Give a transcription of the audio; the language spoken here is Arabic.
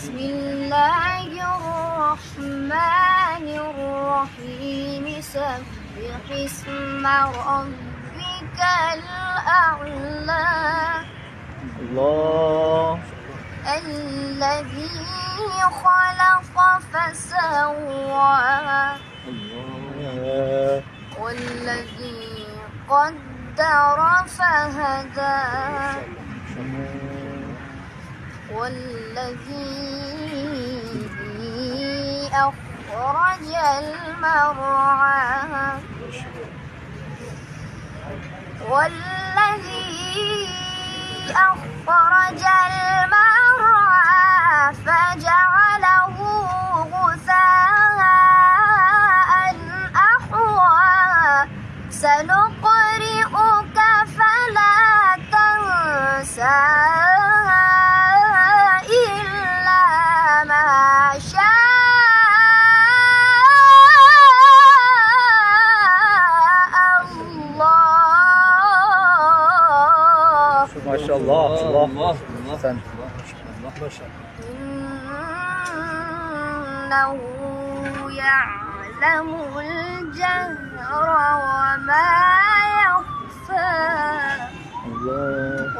بسم الله الرحمن الرحيم سبح اسم ربك الأعلى الله الذي خلق فسوى الله والذي قدر فهدى والذي أخرج المرعى فجعله غثاء أحوى سنقرئك فلا تنسى إلا ما شاء الله. ما شاء الله الله أحسن. إنه يعلم الجهر وما يخفى. الله